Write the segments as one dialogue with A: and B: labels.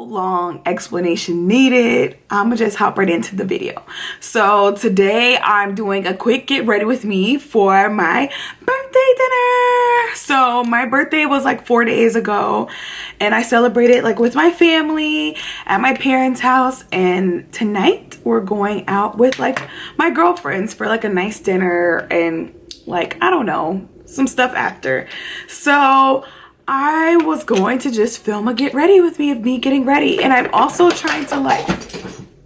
A: long explanation needed. I'm gonna just hop right into the video. So today I'm doing a quick get ready with me for my birthday dinner. So my birthday was like 4 days ago and I celebrated like with my family at my parents' house, and tonight we're going out with like my girlfriends for like a nice dinner and like, I don't know, some stuff after. So I was going to just film a get ready with me of me getting ready, and I'm also trying to like,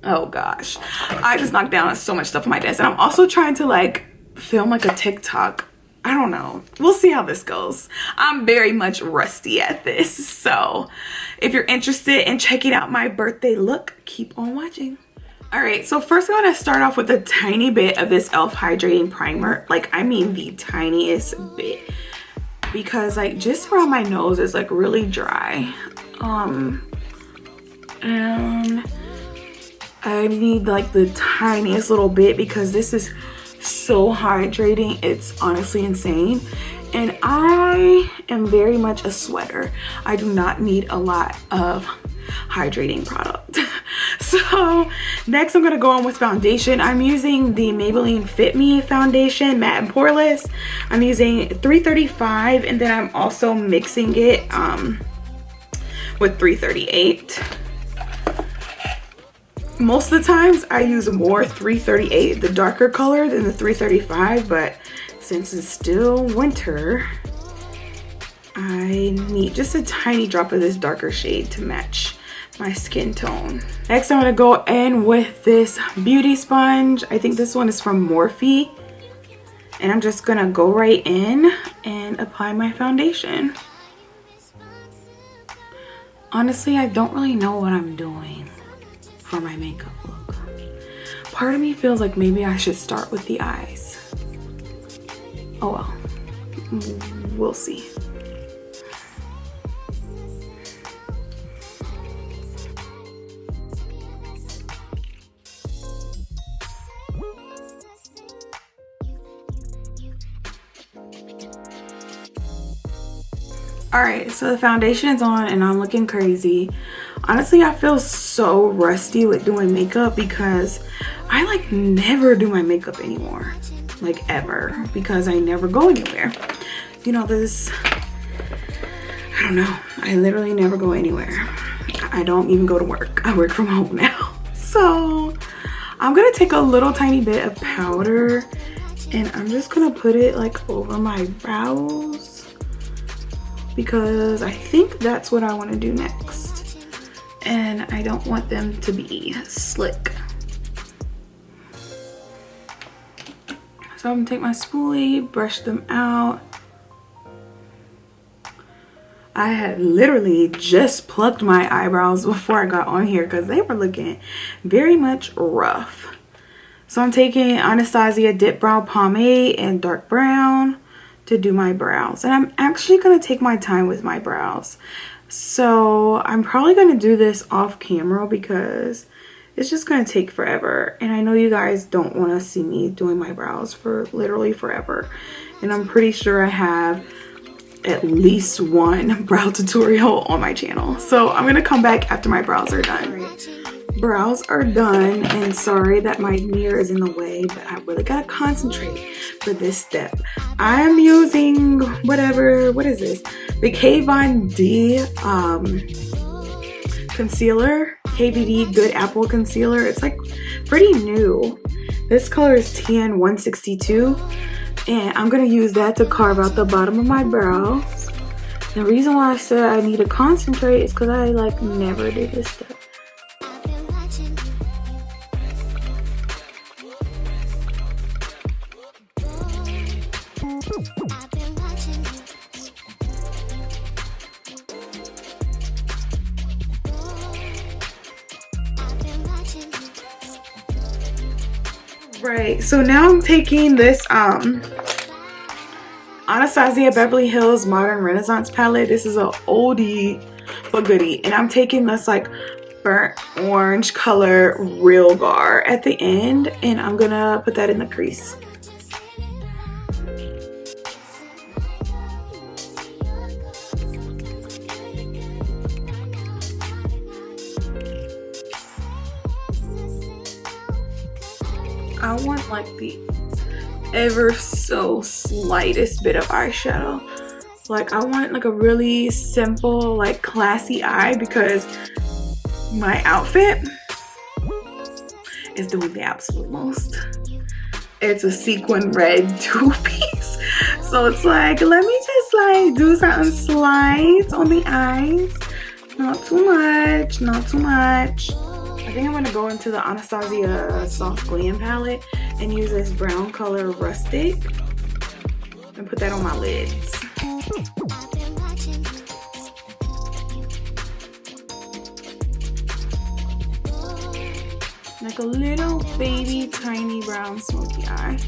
A: oh gosh, I just knocked down so much stuff on my desk, and I'm also trying to like film like a TikTok. I don't know, we'll see how this goes. I'm very much rusty at this, so if you're interested in checking out my birthday look, keep on watching. All right, so first I'm gonna start off with a tiny bit of this e.l.f. hydrating primer. Like, I mean the tiniest bit, because like just around my nose is like really dry. And I need like the tiniest little bit because this is so hydrating. It's honestly insane. And I am very much a sweater. I do not need a lot of hydrating product. So next I'm gonna go on with foundation. I'm using the Maybelline Fit Me foundation, matte and poreless. I'm using 335, and then I'm also mixing it with 338. Most of the times I use more 338, the darker color, than the 335, but since it's still winter, I need just a tiny drop of this darker shade to match my skin tone. Next, I'm gonna go in with this beauty sponge. I think this one is from Morphe. And I'm just gonna go right in and apply my foundation. Honestly, I don't really know what I'm doing for my makeup look. Part of me feels like maybe I should start with the eyes. Oh well, we'll see. All right, so the foundation is on and I'm looking crazy. Honestly, I feel so rusty with doing makeup because I like never do my makeup anymore, like ever, because I never go anywhere. You know this, I don't know, I literally never go anywhere. I don't even go to work. I work from home now. So I'm gonna take a little tiny bit of powder and I'm just gonna put it like over my brows, because I think that's what I want to do next, and I don't want them to be slick. So I'm gonna take my spoolie, brush them out. I had literally just plucked my eyebrows before I got on here because they were looking very much rough. So I'm taking Anastasia Dip Brow Pomade in dark brown to do my brows, and I'm actually gonna take my time with my brows. So I'm probably gonna do this off camera because it's just gonna take forever, and I know you guys don't want to see me doing my brows for literally forever, and I'm pretty sure I have at least one brow tutorial on my channel. So I'm gonna come back after my brows are done. Brows are done, and sorry that my mirror is in the way, but I really gotta concentrate for this step. I am using what is this? The K-Von D concealer, KVD Good Apple Concealer. It's like pretty new. This color is TN 162, and I'm gonna use that to carve out the bottom of my brows. The reason why I said I need to concentrate is because I like never do this step. Right, so now I'm taking this Anastasia Beverly Hills Modern Renaissance palette. This is an oldie but goodie, and I'm taking this like burnt orange color Real Gar at the end, and I'm gonna put that in the crease. I want like the ever so slightest bit of eyeshadow. Like I want like a really simple, like classy eye, because my outfit is doing the absolute most. It's a sequin red two-piece, so it's like, let me just like do something slight on the eyes. Not too much, not too much. I think I'm gonna go into the Anastasia Soft Glam palette and use this brown color Rustic and put that on my lids. Like a little baby tiny brown smoky eye.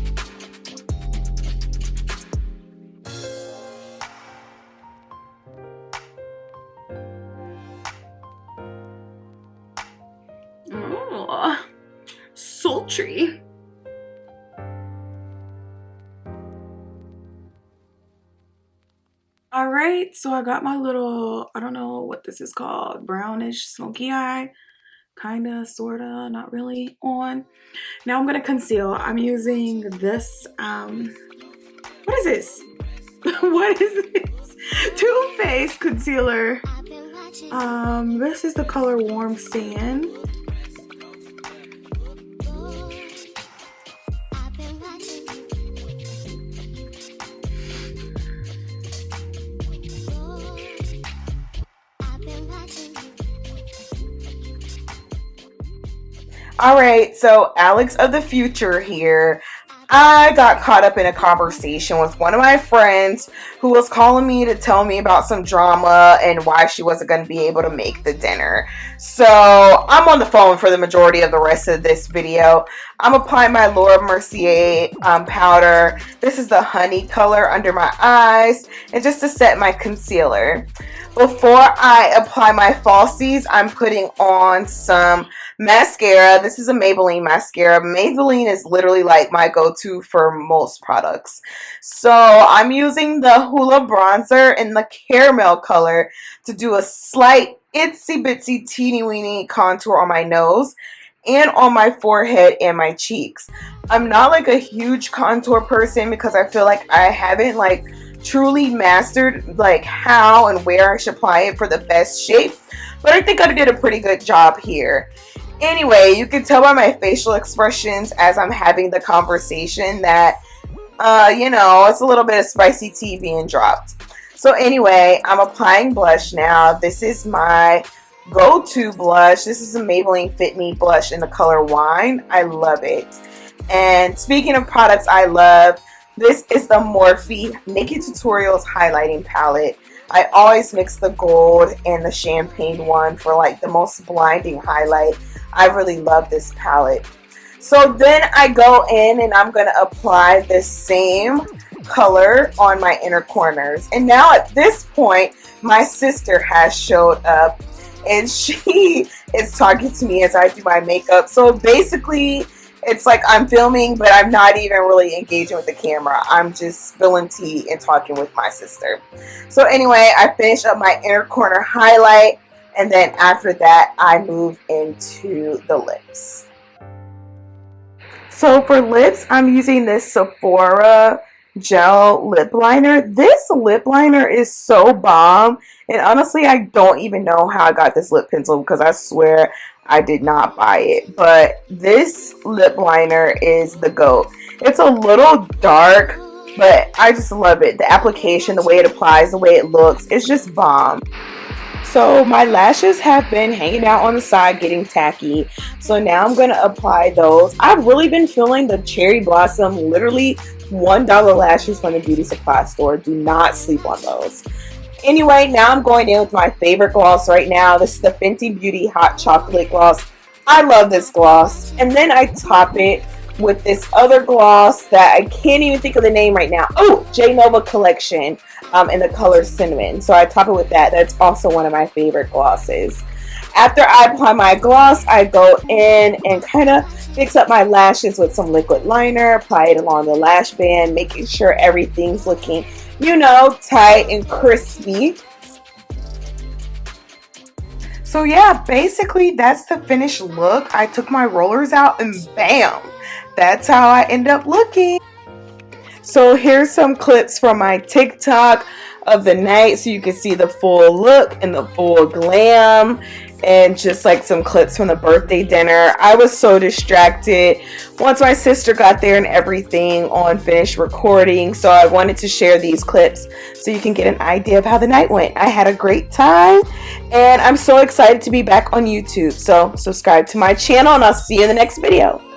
A: Oh, sultry. All right, so I got my little, I don't know what this is called, brownish smoky eye. Kinda, sorta, not really on. Now I'm gonna conceal. I'm using this, what is this? What is this? Too Faced concealer. This is the color Warm Sand. Alright, so Alex of the future here. I got caught up in a conversation with one of my friends who was calling me to tell me about some drama and why she wasn't going to be able to make the dinner. So I'm on the phone for the majority of the rest of this video. I'm applying my Laura Mercier powder. This is the honey color under my eyes, and just to set my concealer. Before I apply my falsies, I'm putting on some mascara. This is a Maybelline mascara. Maybelline is literally like my go-to for most products. So I'm using the Hoola bronzer in the caramel color to do a slight itsy bitsy teeny weeny contour on my nose and on my forehead and my cheeks. I'm not like a huge contour person because I feel like I haven't like truly mastered like how and where I should apply it for the best shape, but I think I did a pretty good job here. Anyway, you can tell by my facial expressions as I'm having the conversation that you know, it's a little bit of spicy tea being dropped. So anyway, I'm applying blush now. This is my go-to blush. This is a Maybelline Fit Me Blush in the color Wine. I love it. And speaking of products I love, this is the Morphe Naked Tutorials highlighting palette. I always mix the gold and the champagne one for like the most blinding highlight. I really love this palette. So then I go in and I'm going to apply this same color on my inner corners. And now at this point, my sister has showed up and she is talking to me as I do my makeup. So basically, it's like I'm filming, but I'm not even really engaging with the camera. I'm just spilling tea and talking with my sister. So anyway, I finish up my inner corner highlight, and then after that, I move into the lips. So for lips, I'm using this Sephora gel lip liner. This lip liner is so bomb, and honestly, I don't even know how I got this lip pencil because I swear I did not buy it, but this lip liner is the GOAT. It's a little dark, but I just love it. The application, the way it applies, the way it looks, it's just bomb. So my lashes have been hanging out on the side getting tacky, so now I'm going to apply those. I've really been feeling the Cherry Blossom, literally $1 lashes from the beauty supply store. Do not sleep on those. Anyway, now I'm going in with my favorite gloss right now. This is the Fenty Beauty Hot Chocolate Gloss. I love this gloss. And then I top it with this other gloss that I can't even think of the name right now. Oh, J Nova Collection in the color Cinnamon. So I top it with that. That's also one of my favorite glosses. After I apply my gloss, I go in and kind of fix up my lashes with some liquid liner. Apply it along the lash band, making sure everything's looking, you know, tight and crispy. So yeah, basically that's the finished look. I took my rollers out and bam, that's how I end up looking. So here's some clips from my TikTok of the night so you can see the full look and the full glam, and just like some clips from the birthday dinner. I was so distracted once my sister got there and everything on finished recording, so I wanted to share these clips so you can get an idea of how the night went. I had a great time and I'm so excited to be back on YouTube. So subscribe to my channel and I'll see you in the next video.